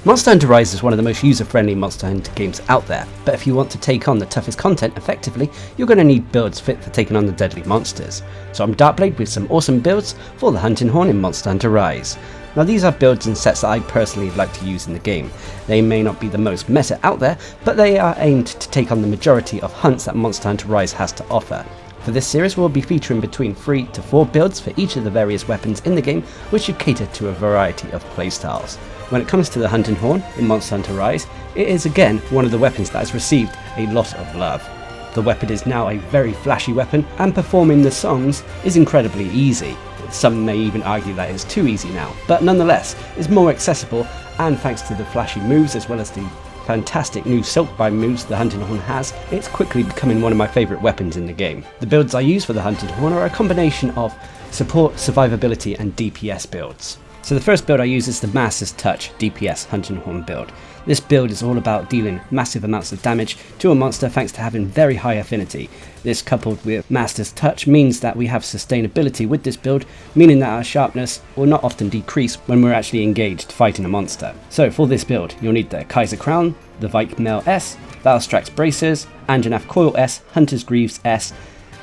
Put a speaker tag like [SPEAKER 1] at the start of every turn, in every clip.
[SPEAKER 1] Monster Hunter Rise is one of the most user-friendly Monster Hunter games out there, but if you want to take on the toughest content effectively, you're going to need builds fit for taking on the deadly monsters. So I'm Darcblade with some awesome builds for the Hunting Horn in Monster Hunter Rise. Now these are builds and sets that I personally like to use in the game. They may not be the most meta out there, but they are aimed to take on the majority of hunts that Monster Hunter Rise has to offer. For this series we'll be featuring between 3 to 4 builds for each of the various weapons in the game, which should cater to a variety of playstyles. When it comes to the Hunting Horn in Monster Hunter Rise, it is again one of the weapons that has received a lot of love. The weapon is now a very flashy weapon, and performing the songs is incredibly easy. Some may even argue that it is too easy now, but nonetheless it's more accessible, and thanks to the flashy moves as well as the fantastic new Silkbind moves the Hunting Horn has, it's quickly becoming one of my favourite weapons in the game. The builds I use for the Hunting Horn are a combination of support, survivability and DPS builds. So the first build I use is the Master's Touch DPS Hunting Horn build. This build is all about dealing massive amounts of damage to a monster thanks to having very high affinity. This coupled with Master's Touch means that we have sustainability with this build, meaning that our sharpness will not often decrease when we're actually engaged fighting a monster. So for this build you'll need the Kaiser Crown, the Vike Mail S, Valstrax Bracers, Anjanath Coil S, Hunter's Greaves S,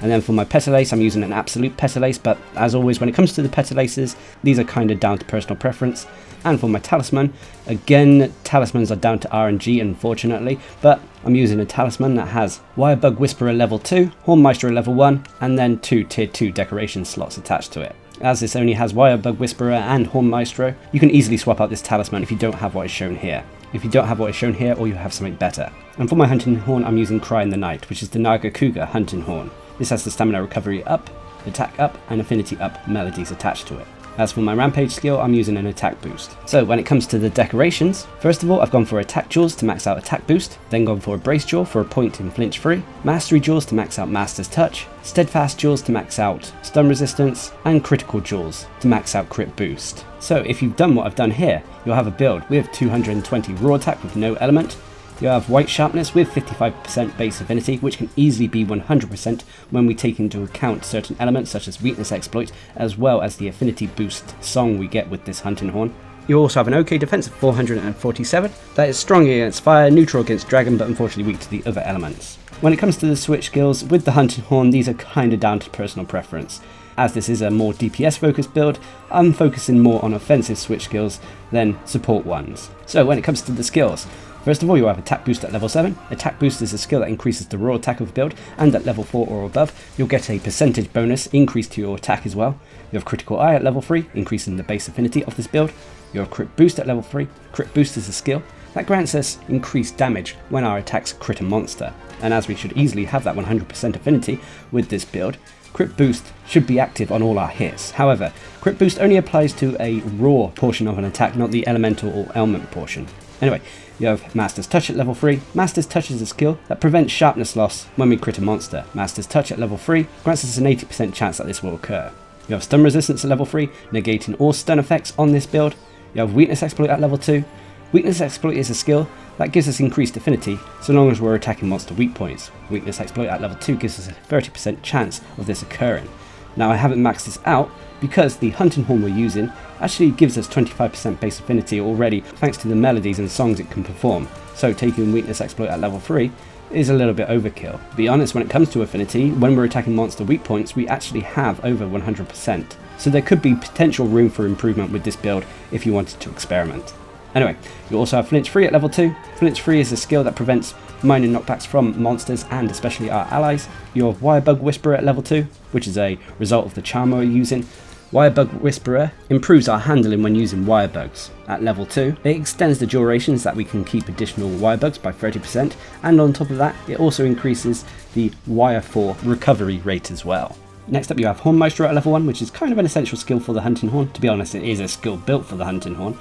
[SPEAKER 1] and then for my Petalace I'm using an Absolute Petalace, but as always when it comes to the Petalaces, these are kind of down to personal preference. And for my Talisman, again Talismans are down to RNG unfortunately, but I'm using a Talisman that has Wirebug Whisperer level 2, Hornmeister level 1, and then 2 tier 2 decoration slots attached to it. As this only has Wirebug Whisperer and Hornmaestro, you can easily swap out this Talisman if you don't have what is shown here. If you don't have what is shown here, or you have something better. And for my Hunting Horn I'm using Cry in the Night, which is the Naga Kuga Hunting Horn. This has the stamina recovery up, attack up, and affinity up melodies attached to it. As for my Rampage skill, I'm using an attack boost. So when it comes to the decorations, first of all I've gone for attack jaws to max out attack boost, then gone for a brace jaw for a point in flinch free, mastery jaws to max out Master's Touch, steadfast jaws to max out stun resistance, and critical jaws to max out crit boost. So if you've done what I've done here, you'll have a build with 220 raw attack with no element. You have white sharpness with 55% base affinity, which can easily be 100% when we take into account certain elements such as weakness exploit, as well as the affinity boost song we get with this Hunting Horn. You also have an OK defense of 447, that is strong against fire, neutral against dragon, but unfortunately weak to the other elements. When it comes to the switch skills, with the Hunting Horn these are kinda down to personal preference. As this is a more DPS focused build, I'm focusing more on offensive switch skills than support ones. So when it comes to the skills, first of all, you have Attack Boost at level 7. Attack Boost is a skill that increases the raw attack of the build, and at level 4 or above, you'll get a percentage bonus increase to your attack as well. You have Critical Eye at level 3, increasing the base affinity of this build. You have Crit Boost at level 3. Crit Boost is a skill that grants us increased damage when our attacks crit a monster. And as we should easily have that 100% affinity with this build, Crit Boost should be active on all our hits. However, Crit Boost only applies to a raw portion of an attack, not the elemental or ailment portion. Anyway, you have Master's Touch at level 3. Master's Touch is a skill that prevents sharpness loss when we crit a monster. Master's Touch at level 3 grants us an 80% chance that this will occur. You have Stun Resistance at level 3, negating all stun effects on this build. You have Weakness Exploit at level 2. Weakness Exploit is a skill that gives us increased affinity so long as we're attacking monster weak points. Weakness Exploit at level 2 gives us a 30% chance of this occurring. Now I haven't maxed this out because the Hunting Horn we're using actually gives us 25% base affinity already thanks to the melodies and songs it can perform, so taking Weakness Exploit at level 3 is a little bit overkill. To be honest, when it comes to affinity, when we're attacking monster weak points we actually have over 100%, so there could be potential room for improvement with this build if you wanted to experiment. Anyway, you also have Flinch Free at level 2. Flinch Free is a skill that prevents minor knockbacks from monsters and especially our allies. You have Wirebug Whisperer at level 2, which is a result of the charm we're using. Wirebug Whisperer improves our handling when using wirebugs. At level 2, it extends the durations that we can keep additional wirebugs by 30%, and on top of that, it also increases the wire 4 recovery rate as well. Next up you have Hornmeister at level 1, which is kind of an essential skill for the Hunting Horn. To be honest, it is a skill built for the Hunting Horn.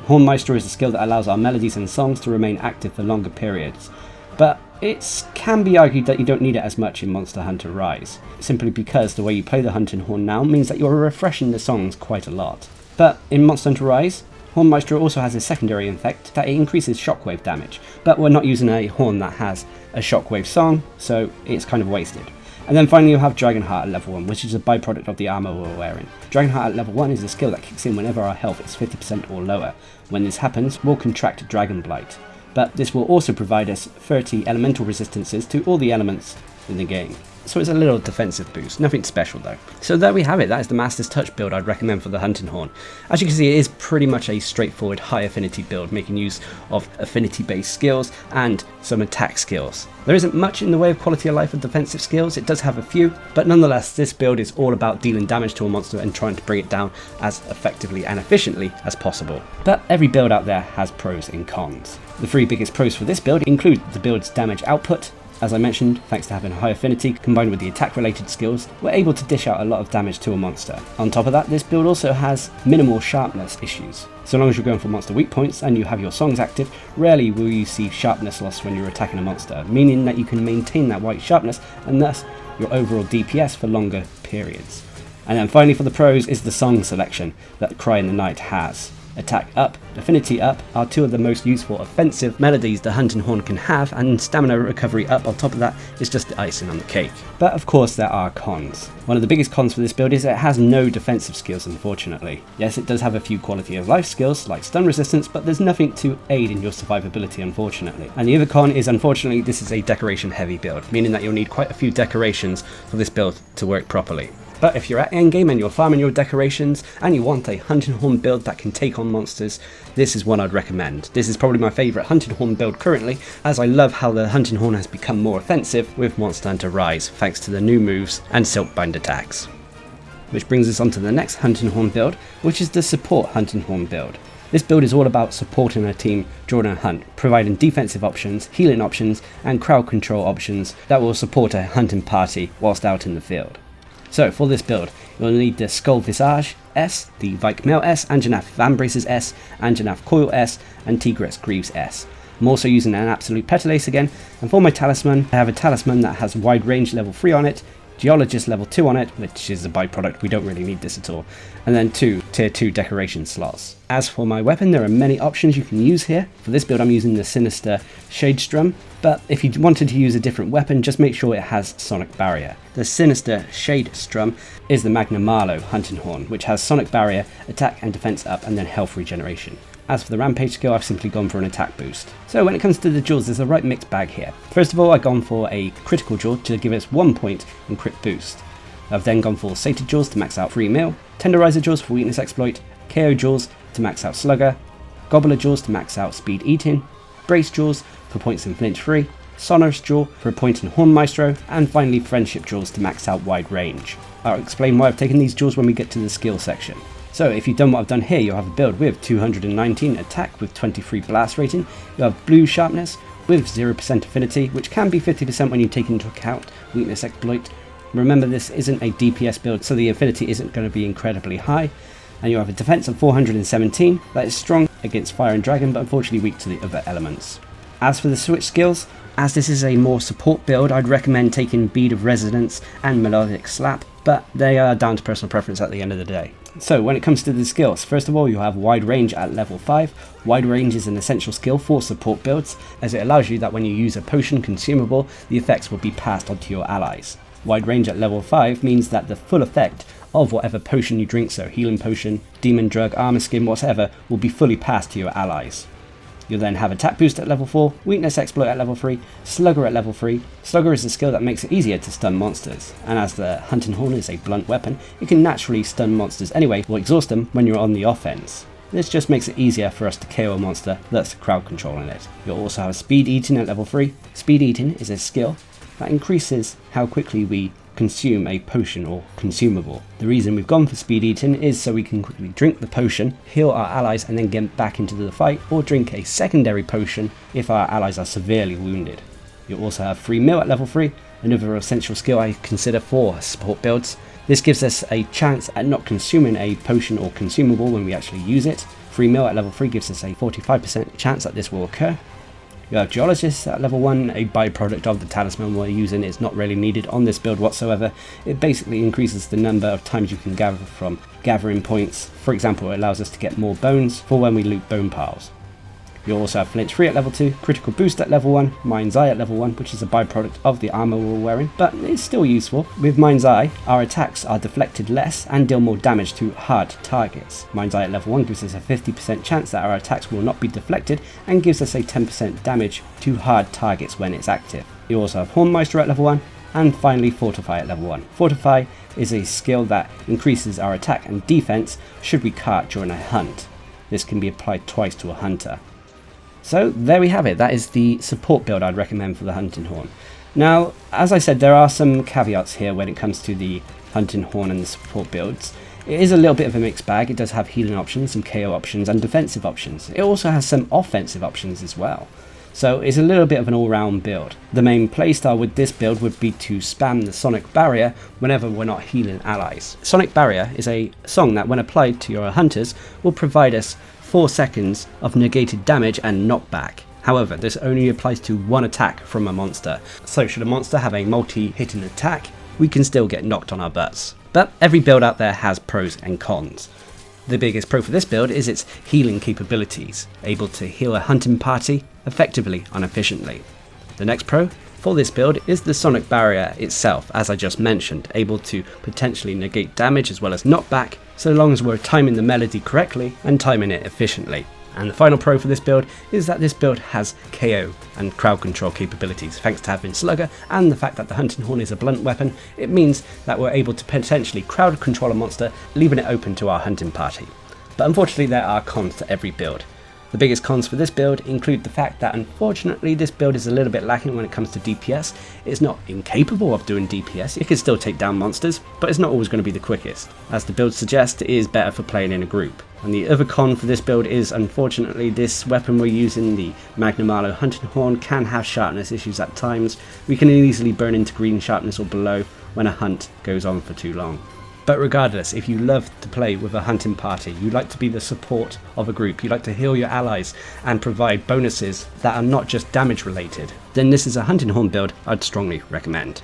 [SPEAKER 1] Hornmeister is a skill that allows our melodies and songs to remain active for longer periods, but it can be argued that you don't need it as much in Monster Hunter Rise, simply because the way you play the Hunting Horn now means that you're refreshing the songs quite a lot. But in Monster Hunter Rise, Hornmeister also has a secondary effect that it increases shockwave damage, but we're not using a horn that has a shockwave song, so it's kind of wasted. And then finally you'll have Dragonheart at level 1, which is a byproduct of the armor we're wearing. Dragonheart at level 1 is a skill that kicks in whenever our health is 50% or lower. When this happens, we'll contract Dragon Blight. But this will also provide us 30 elemental resistances to all the elements in the game. So it's a little defensive boost, nothing special though. So there we have it, that is the Master's Touch build I'd recommend for the Hunting Horn. As you can see, it is pretty much a straightforward high affinity build, making use of affinity based skills and some attack skills. There isn't much in the way of quality of life or defensive skills, it does have a few, but nonetheless this build is all about dealing damage to a monster and trying to bring it down as effectively and efficiently as possible. But every build out there has pros and cons. The three biggest pros for this build include the build's damage output. As I mentioned, thanks to having high affinity combined with the attack related skills, we're able to dish out a lot of damage to a monster. On top of that, this build also has minimal sharpness issues. So long as you're going for monster weak points and you have your songs active, rarely will you see sharpness loss when you're attacking a monster, meaning that you can maintain that white sharpness and thus your overall DPS for longer periods. And then finally for the pros is the song selection that Cry in the Night has. Attack Up, Affinity Up are two of the most useful offensive melodies the Hunting Horn can have, and Stamina Recovery Up on top of that is just the icing on the cake. But of course there are cons. One of the biggest cons for this build is that it has no defensive skills, unfortunately. Yes, it does have a few quality of life skills like stun resistance, but there's nothing to aid in your survivability, unfortunately. And the other con is, unfortunately, this is a decoration heavy build, meaning that you'll need quite a few decorations for this build to work properly. But if you're at endgame and you're farming your decorations and you want a Hunting Horn build that can take on monsters, this is one I'd recommend. This is probably my favourite Hunting Horn build currently, as I love how the Hunting Horn has become more offensive with Monster Hunter Rise thanks to the new moves and Silkbind attacks. Which brings us on to the next Hunting Horn build, which is the Support Hunting Horn build. This build is all about supporting a team during a hunt, providing defensive options, healing options and crowd control options that will support a hunting party whilst out in the field. So for this build, you'll need the Skull Visage S, the Vike Mail S, Anjanath Vambraces S, Anjanath Coil S, and Tigris Greaves S. I'm also using an Absolute Petalace again, and for my talisman, I have a talisman that has Wide Range level 3 on it, Geologist level 2 on it, which is a byproduct, we don't really need this at all, and then 2 tier 2 decoration slots. As for my weapon, there are many options you can use here. For this build I'm using the Sinister Shadestrum, but if you wanted to use a different weapon, just make sure it has Sonic Barrier. The Sinister Shadestrum is the Magnum Marlow Hunting Horn, which has Sonic Barrier, attack and defense up, and then health regeneration. As for the Rampage skill, I've simply gone for an attack boost. So when it comes to the jewels, there's a right mixed bag here. First of all, I've gone for a critical jewel to give us 1 point in crit boost. I've then gone for Sated jewels to max out free meal, Tenderizer jewels for weakness exploit, KO jewels to max out slugger, Gobbler jewels to max out speed eating, Brace jewels for points in flinch free, Sonorous jewel for a point in Horn Maestro, and finally Friendship jewels to max out wide range. I'll explain why I've taken these jewels when we get to the skill section. So if you've done what I've done here, you'll have a build with 219 attack with 23 blast rating, you'll have blue sharpness with 0% affinity, which can be 50% when you take into account weakness exploit. Remember, this isn't a DPS build, so the affinity isn't going to be incredibly high. And you'll have a defense of 417, that is strong against fire and dragon, but unfortunately weak to the other elements. As for the switch skills, as this is a more support build, I'd recommend taking Bead of Resonance and Melodic Slap, but they are down to personal preference at the end of the day. So when it comes to the skills, first of all you have Wide Range at level 5. Wide Range is an essential skill for support builds, as it allows you that when you use a potion consumable, the effects will be passed on to your allies. Wide Range at level 5 means that the full effect of whatever potion you drink, so healing potion, demon drug, armor skin, whatever, will be fully passed to your allies. You'll then have Attack Boost at level 4, Weakness Exploit at level 3, Slugger at level 3. Slugger is a skill that makes it easier to stun monsters, and as the Hunting Horn is a blunt weapon, you can naturally stun monsters anyway or exhaust them when you're on the offense. This just makes it easier for us to KO a monster, thus crowd controlling it. You'll also have Speed Eating at level 3. Speed Eating is a skill that increases how quickly we consume a potion or consumable. The reason we've gone for Speed Eating is so we can quickly drink the potion, heal our allies and then get back into the fight, or drink a secondary potion if our allies are severely wounded. You'll also have Free Meal at level 3, another essential skill I consider for support builds. This gives us a chance at not consuming a potion or consumable when we actually use it. Free Meal at level 3 gives us a 45% chance that this will occur. You have Geologist at level 1, a byproduct of the talisman we're using. It's not really needed on this build whatsoever. It basically increases the number of times you can gather from gathering points. For example, it allows us to get more bones for when we loot bone piles. You also have flinch free at level 2, critical boost at level 1, Mind's Eye at level 1, which is a byproduct of the armor we're wearing, but it's still useful. With Mind's Eye, our attacks are deflected less and deal more damage to hard targets. Mind's Eye at level 1 gives us a 50% chance that our attacks will not be deflected and gives us a 10% damage to hard targets when it's active. You also have Hornmeister at level 1, and finally Fortify at level 1. Fortify is a skill that increases our attack and defense should we cart during a hunt. This can be applied twice to a hunter. So there we have it, that is the support build I'd recommend for the Hunting Horn. Now, as I said, there are some caveats here when it comes to the Hunting Horn and the support builds. It is a little bit of a mixed bag. It does have healing options, some KO options and defensive options. It also has some offensive options as well. So it's a little bit of an all-round build. The main playstyle with this build would be to spam the Sonic Barrier whenever we're not healing allies. Sonic Barrier is a song that when applied to your hunters will provide us 4 seconds of negated damage and knockback. However, this only applies to one attack from a monster, so should a monster have a multi-hitting attack, we can still get knocked on our butts. But every build out there has pros and cons. The biggest pro for this build is its healing capabilities, able to heal a hunting party effectively and efficiently. The next pro for this build is the Sonic Barrier itself, as I just mentioned, able to potentially negate damage as well as knockback, so long as we're timing the melody correctly and timing it efficiently. And the final pro for this build is that this build has KO and crowd control capabilities. Thanks to having Slugger and the fact that the Hunting Horn is a blunt weapon, it means that we're able to potentially crowd control a monster, leaving it open to our hunting party. But unfortunately there are cons to every build. The biggest cons for this build include the fact that unfortunately this build is a little bit lacking when it comes to DPS. It's not incapable of doing DPS, it can still take down monsters, but it's not always going to be the quickest. As the build suggests, it is better for playing in a group. And the other con for this build is unfortunately this weapon we're using, the Magnum Arlo Hunting Horn, can have sharpness issues at times. We can easily burn into green sharpness or below when a hunt goes on for too long. But regardless, if you love to play with a hunting party, you like to be the support of a group, you like to heal your allies and provide bonuses that are not just damage related, then this is a Hunting Horn build I'd strongly recommend.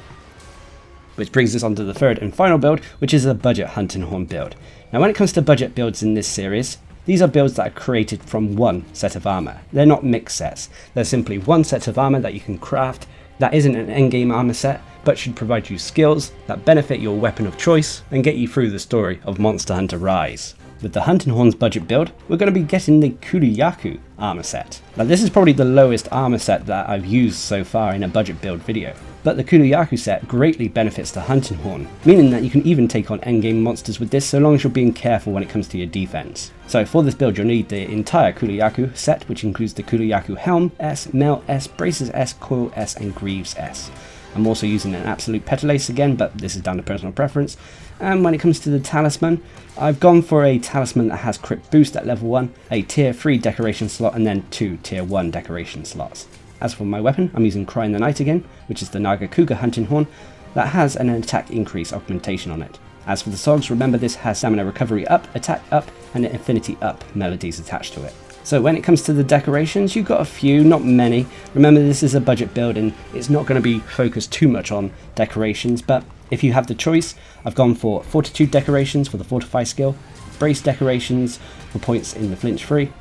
[SPEAKER 1] Which brings us on to the third and final build, which is a budget Hunting Horn build. Now when it comes to budget builds in this series, these are builds that are created from one set of armor. They're not mixed sets, they're simply one set of armor that you can craft that isn't an endgame armor set, but should provide you skills that benefit your weapon of choice and get you through the story of Monster Hunter Rise. With the Hunting Horn's budget build, we're going to be getting the Kuruyaku armor set. Now this is probably the lowest armor set that I've used so far in a budget build video, but the Kuruyaku set greatly benefits the Hunting Horn, meaning that you can even take on endgame monsters with this so long as you're being careful when it comes to your defense. So for this build you'll need the entire Kuruyaku set, which includes the Kuruyaku Helm S, Mail S, Braces S, Coil S and Greaves S. I'm also using an Absolute Petalace again, but this is down to personal preference. And when it comes to the talisman, I've gone for a talisman that has crit boost at level 1, a tier 3 decoration slot and then 2 tier 1 decoration slots. As for my weapon, I'm using Crying the Night again, which is the Nagakuga Hunting Horn that has an attack increase augmentation on it. As for the songs, remember this has stamina recovery up, attack up and infinity up melodies attached to it. So when it comes to the decorations, you've got a few, not many. Remember this is a budget build and it's not going to be focused too much on decorations, but if you have the choice, I've gone for Fortitude decorations for the Fortify skill, Brace decorations for points in the flinch free,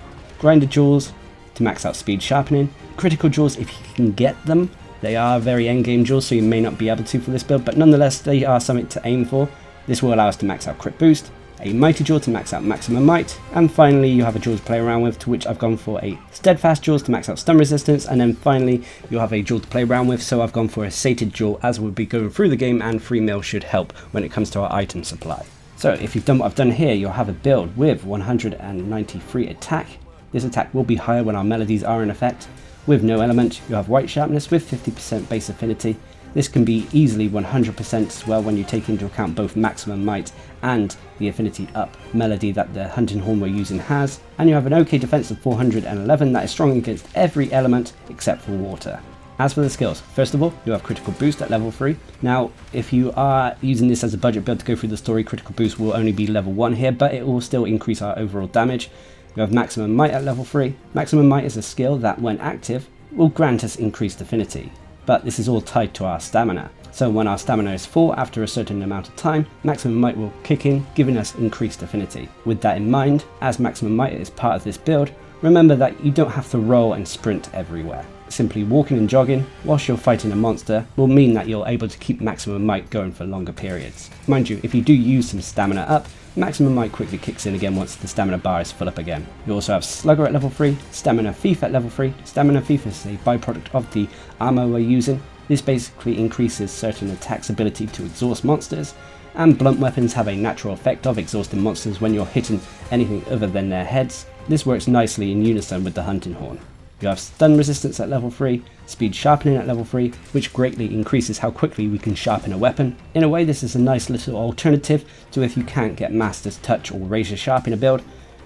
[SPEAKER 1] Grinder jewels to max out speed sharpening, Critical jewels if you can get them. They are very endgame jewels so you may not be able to for this build, but nonetheless they are something to aim for. This will allow us to max out crit boost, a Mighty Jewel to max out maximum might, and finally you have a jewel to play around with, to which I've gone for a Steadfast Jewels to max out stun resistance, and then finally you'll have a jewel to play around with, so I've gone for a Sated Jewel as we'll be going through the game, and 3 mil should help when it comes to our item supply. So if you've done what I've done here, you'll have a build with 193 attack. This attack will be higher when our melodies are in effect. With no element, you'll have white sharpness with 50% base affinity. This can be easily 100% as well when you take into account both maximum might and the affinity up melody that the Hunting Horn we're using has. And you have an OK defense of 411 that is strong against every element except for water. As for the skills, first of all, you have critical boost at level 3. Now, if you are using this as a budget build to go through the story, critical boost will only be level 1 here, but it will still increase our overall damage. You have maximum might at level 3. Maximum might is a skill that, when active, will grant us increased affinity, but this is all tied to our stamina. So when our stamina is full after a certain amount of time, maximum might will kick in, giving us increased affinity. With that in mind, as maximum might is part of this build, Remember that you don't have to roll and sprint everywhere. Simply walking and jogging whilst you're fighting a monster will mean that you're able to keep maximum might going for longer periods. Mind you, if you do use some stamina up, maximum might quickly kicks in again once the stamina bar is full up again. You also have Slugger at level 3, Stamina Thief at level 3. Stamina Thief is a byproduct of the armor we're using. This basically increases certain attacks' ability to exhaust monsters, and blunt weapons have a natural effect of exhausting monsters when you're hitting anything other than their heads. This works nicely in unison with the hunting horn. You have stun resistance at level 3, speed sharpening at level 3, which greatly increases how quickly we can sharpen a weapon. In a way, this is a nice little alternative to if you can't get Master's Touch or Razor Sharp in a build.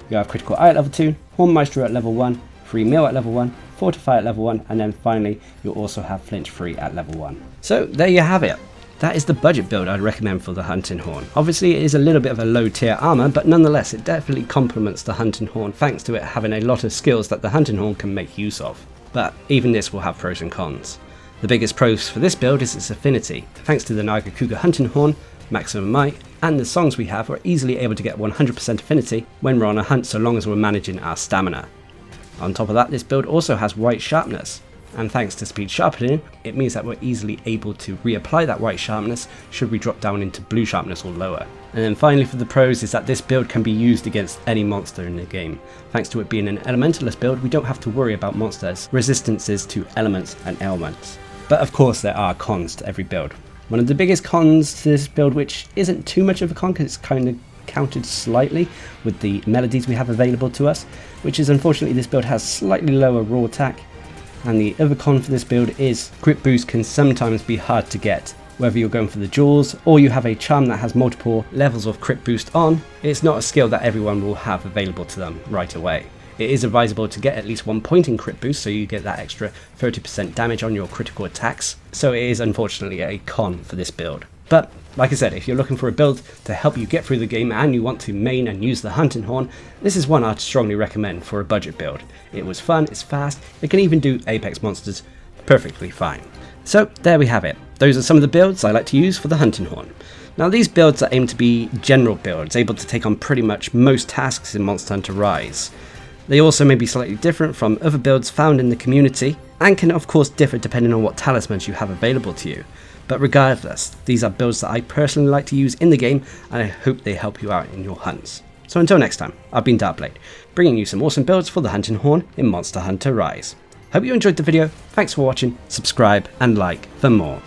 [SPEAKER 1] You have critical eye at level 2, Horn Maestro at level 1, free meal at level 1, fortify at level 1, and then finally you'll also have flinch free at level 1. So there you have it. That is the budget build I'd recommend for the Hunting Horn. Obviously it is a little bit of a low tier armor, but nonetheless it definitely complements the Hunting Horn thanks to it having a lot of skills that the Hunting Horn can make use of. But even this will have pros and cons. The biggest pros for this build is its affinity. Thanks to the Nagakuga Hunting Horn, Maximum Might, and the songs we have, we're easily able to get 100% affinity when we're on a hunt so long as we're managing our stamina. On top of that, this build also has white sharpness. And thanks to speed sharpening, it means that we're easily able to reapply that white sharpness should we drop down into blue sharpness or lower. And then finally for the pros is that this build can be used against any monster in the game. Thanks to it being an elementalist build, we don't have to worry about monsters' resistances to elements and ailments. But of course there are cons to every build. One of the biggest cons to this build, which isn't too much of a con because it's kind of countered slightly with the melodies we have available to us, which is unfortunately this build has slightly lower raw attack. And the other con for this build is crit boost can sometimes be hard to get. Whether you're going for the jewels or you have a charm that has multiple levels of crit boost on, it's not a skill that everyone will have available to them right away. It is advisable to get at least 1 point in crit boost so you get that extra 30% damage on your critical attacks. So it is unfortunately a con for this build. But like I said, if you're looking for a build to help you get through the game and you want to main and use the Hunting Horn, this is one I'd strongly recommend for a budget build. It was fun, it's fast, it can even do Apex monsters perfectly fine. So there we have it. Those are some of the builds I like to use for the Hunting Horn. Now these builds are aimed to be general builds, able to take on pretty much most tasks in Monster Hunter Rise. They also may be slightly different from other builds found in the community, and can of course differ depending on what talismans you have available to you. But regardless, these are builds that I personally like to use in the game, and I hope they help you out in your hunts. So until next time, I've been Darcblade, bringing you some awesome builds for the Hunting Horn in Monster Hunter Rise. Hope you enjoyed the video, thanks for watching, subscribe and like for more.